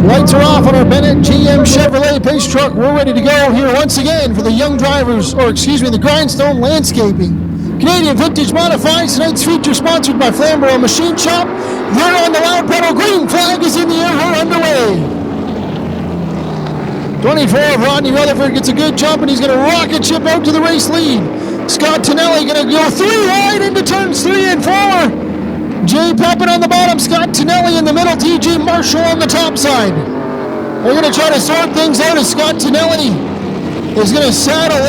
Lights are off on our Bennett GM Chevrolet Pace Truck. We're ready to go here once again for the young drivers, the Grindstone Landscaping. Canadian Vintage Modifieds. Tonight's feature sponsored by Flamboro Machine Shop. They're on the loud pedal. Green flag is in the air. We're underway. 24 of Rodney Rutherford gets a good jump, and he's going to rocket ship out to the race lead. Scott Tonelli going to go 3 wide into turns 3 and 4. Jay Pepin on the bottom, Scott Tonelli in the middle, TJ Marshall on the top side. They're going to try to sort things out as Scott Tonelli is going to saddle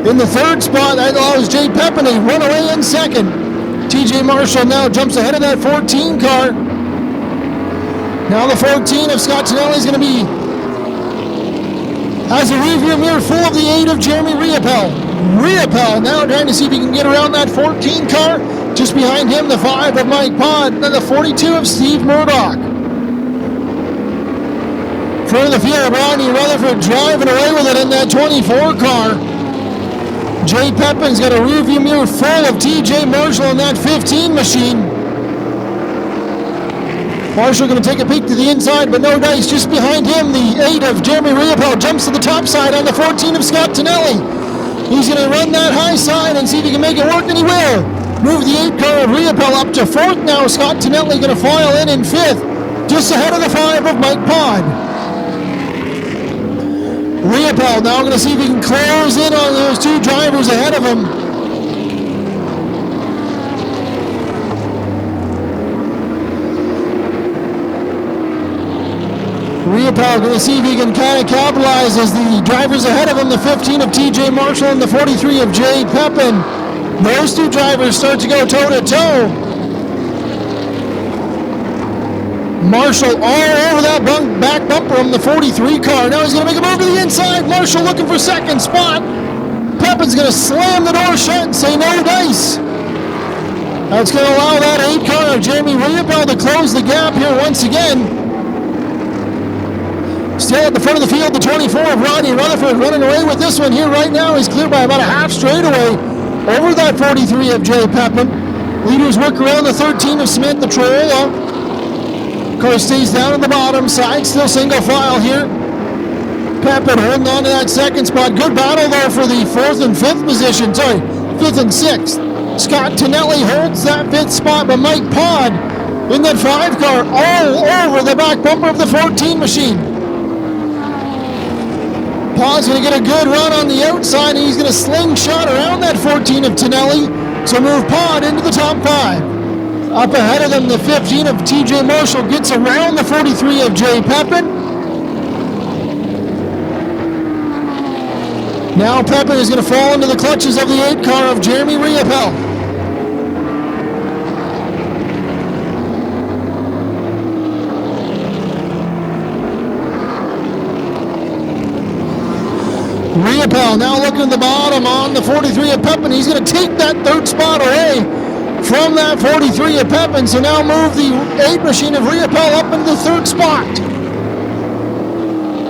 in the third spot. That allows Jay Pepin to run away in second. TJ Marshall now jumps ahead of that 14 car. Now the 14 of Scott Tonelli is going to has a rearview mirror full of the 8 of Jeremy Riopeppe. Riopeppe now trying to see if he can get around that 14 car. Just behind him, the 5 of Mike Pod, and the 42 of Steve Murdoch. Front of the field, Rodney Rutherford driving away with it in that 24 car. Jay Pepin's got a rearview mirror full of TJ Marshall in that 15 machine. Marshall going to take a peek to the inside, but no dice. Just behind him, the 8 of Jeremy Riopeppe jumps to the top side on the 14 of Scott Tonelli. He's going to run that high side and see if he can make it work, and he will. Move the 8 car of Riopeppe up to 4th now. Scott Tonelli going to file in 5th, just ahead of the 5 of Mike Pod. Riopeppe now going to see if he can close in on those 2 drivers ahead of him. Riopeppe going to see if he can kind of capitalize as the drivers ahead of him, the 15 of TJ Marshall and the 43 of Jay Pepin. Those 2 drivers start to go toe-to-toe. Marshall all over that back bumper on the 43 car. Now he's going to make a move to the inside. Marshall looking for second spot. Pepin's going to slam the door shut and say no dice. That's going to allow that 8 car of Jeremy Riopeppe to close the gap here once again. Still at the front of the field, the 24 of Rodney Rutherford running away with this one here right now. He's clear by about a half straightaway over that 43 of Jay Pepin. Leaders work around the 13 of Samantha Troiola. Car stays down on the bottom side, still single file here. Pepin holding on to that second spot. Good battle there for the 4th and 5th position. 5th and 6th. Scott Tonelli holds that 5th spot, but Mike Pod in that 5 car all over the back bumper of the 14 machine. Pod's going to get a good run on the outside, and he's going to slingshot around that 14 of Tonelli to move Pod into the top 5. Up ahead of them, the 15 of TJ Marshall gets around the 43 of Jay Pepin. Now Pepin is going to fall into the clutches of the 8 car of Jeremy Riopeppe. Riopeppe now looking at the bottom on the 43 of Pepin. He's going to take that 3rd spot away from that 43 of Pepin. So now move the 8 machine of Riopeppe up into the 3rd spot.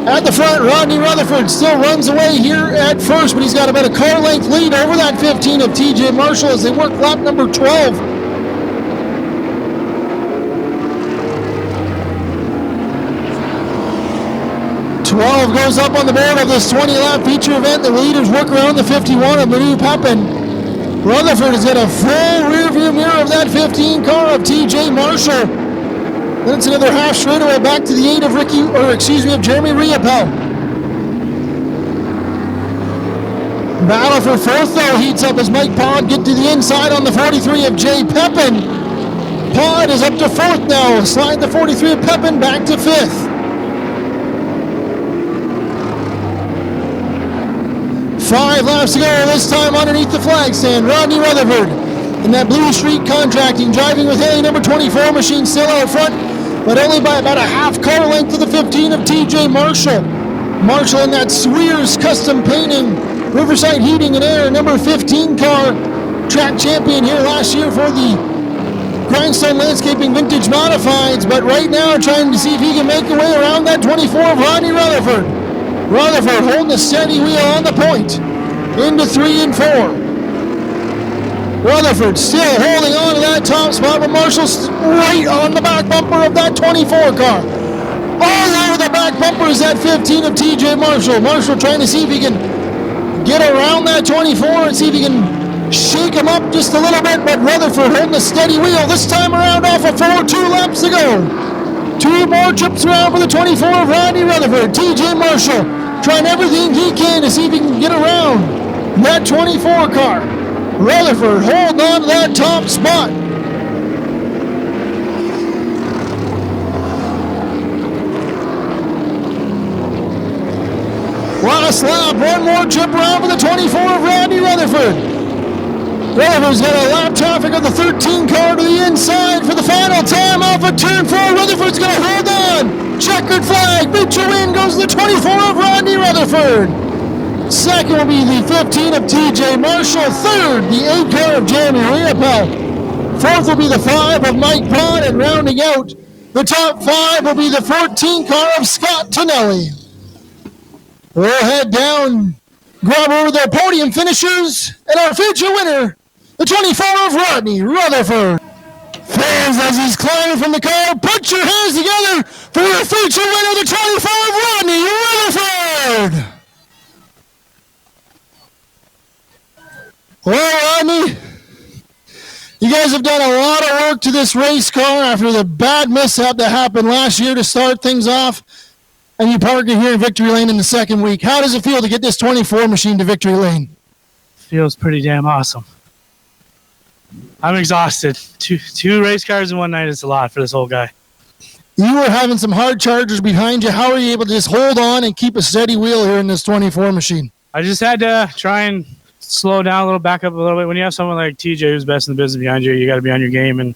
At the front, Rodney Rutherford still runs away here at 1st, but he's got about a car length lead over that 15 of TJ Marshall as they work lap number 12. 12 goes up on the board of this 20-lap feature event. The leaders work around the 51 of Manu Pepin. Rutherford has got a full rearview mirror of that 15 car of TJ Marshall. Then it's another half straightaway back to the 8 of of Jeremy Riopeppe. Battle for 4th though heats up as Mike Pod get to the inside on the 43 of Jay Pepin. Pod is up to 4th now. Slide the 43 of Pepin back to 5th. 5 laps to go, this time underneath the flag stand. Rodney Rutherford in that Blue Street Contracting, driving with Haley number 24 machine still out front, but only by about a half car length to the 15 of TJ Marshall. Marshall in that Swears Custom Painting, Riverside Heating and Air, number 15 car, track champion here last year for the Grindstone Landscaping Vintage Modifieds, but right now trying to see if he can make a way around that 24 of Rodney Rutherford. Rutherford holding a steady wheel on the point into 3 and 4. Rutherford still holding on to that top spot, but Marshall's right on the back bumper of that 24 car. All over the back bumper is that 15 of TJ Marshall. Marshall trying to see if he can get around that 24 and see if he can shake him up just a little bit, but Rutherford holding a steady wheel this time around off of 4, 2 laps to go. 2 more trips around for the 24 of Rodney Rutherford. TJ Marshall trying everything he can to see if he can get around that 24 car. Rutherford holding on to that top spot. Last lap, 1 more trip around for the 24 of Rodney Rutherford. Rutherford's got a lap traffic of the 13 car to the inside for the final time off of turn 4. Rutherford's going to hold on. Checkered flag. Victory win goes to the 24 of Rodney Rutherford. Second will be the 15 of TJ Marshall. Third, the 8 car of Jeremy Riopeppe. Fourth will be the 5 of Mike Pond. And rounding out the top 5 will be the 14 car of Scott Tonelli. We'll head down, grab over their podium finishers, and our future winner, the 24 of Rodney Rutherford. Fans, as he's climbing from the car, put your hands together for your future winner, the 24 of Rodney Rutherford. Well, Rodney, you guys have done a lot of work to this race car after the bad mishap that happened last year to start things off, and you park it here in Victory Lane in the second week. How does it feel to get this 24 machine to Victory Lane? Feels pretty damn awesome. I'm exhausted. Two race cars in one night is a lot for this old guy. You were having some hard chargers behind you. How are you able to just hold on and keep a steady wheel here in this 24 machine? I just had to try and slow down a little, back up a little bit. When you have someone like TJ who's best in the business behind you, you got to be on your game. And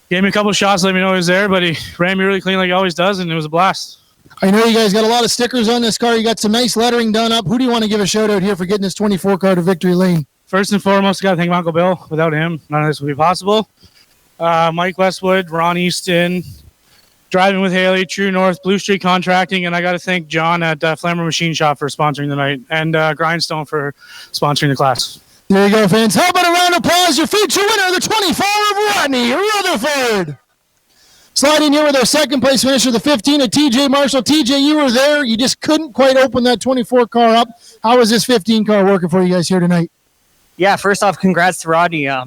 gave me a couple of shots, let me know he was there, but he ran me really clean like he always does, and it was a blast. I know you guys got a lot of stickers on this car. You got some nice lettering done up. Who do you want to give a shout out here for getting this 24 car to Victory Lane? First and foremost, got to thank Uncle Bill. Without him, none of this would be possible. Mike Westwood, Ron Easton, Driving with Haley, True North, Blue Street Contracting, and I got to thank John at Flamboro Machine Shop for sponsoring the night, and Grindstone for sponsoring the class. There you go, fans. How about a round of applause? Your future winner, the 24 of Rodney Rutherford. Sliding here with our second place finisher, the 15 of TJ Marshall. TJ, you were there. You just couldn't quite open that 24 car up. How is this 15 car working for you guys here tonight? Yeah, first off, congrats to Rodney. I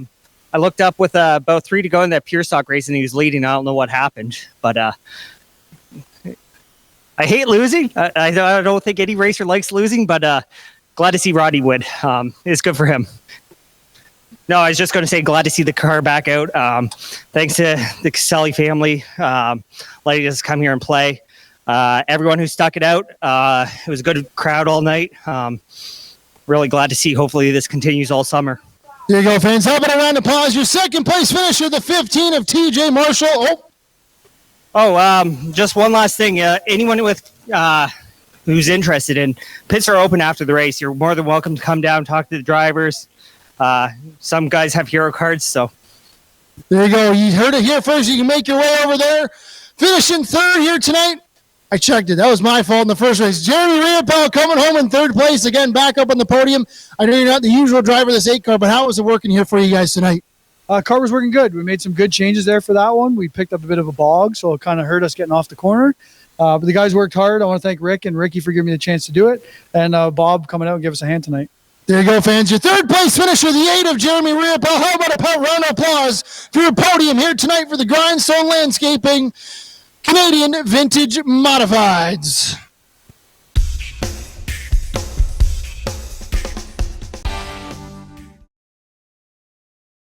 looked up with about 3 to go in that pure stock race, and he was leading. I don't know what happened, but I hate losing. I don't think any racer likes losing, but glad to see Rodney win. It's good for him. No, I was just going to say glad to see the car back out. Thanks to the Caselli family letting us come here and play. Everyone who stuck it out. It was a good crowd all night. Really glad to see. Hopefully this continues all summer. There you go, fans. How about a round of applause? Your second place finisher, the 15 of TJ Marshall. Just one last thing. Anyone with who's interested in, pits are open after the race. You're more than welcome to come down, talk to the drivers. Some guys have hero cards, so. There you go. You heard it here first. You can make your way over there. Finishing third here tonight. I checked it. That was my fault in the first race. Jeremy Riopeppe coming home in third place. Again, back up on the podium. I know you're not the usual driver of this 8 car, but how was it working here for you guys tonight? Car was working good. We made some good changes there for that one. We picked up a bit of a bog, so it kind of hurt us getting off the corner. But the guys worked hard. I want to thank Rick and Ricky for giving me the chance to do it, and Bob coming out and give us a hand tonight. There you go, fans. Your third place finisher, the 8 of Jeremy Riopeppe. How about a round of applause for your podium here tonight for the Grindstone Landscaping Canadian Vintage Modifieds.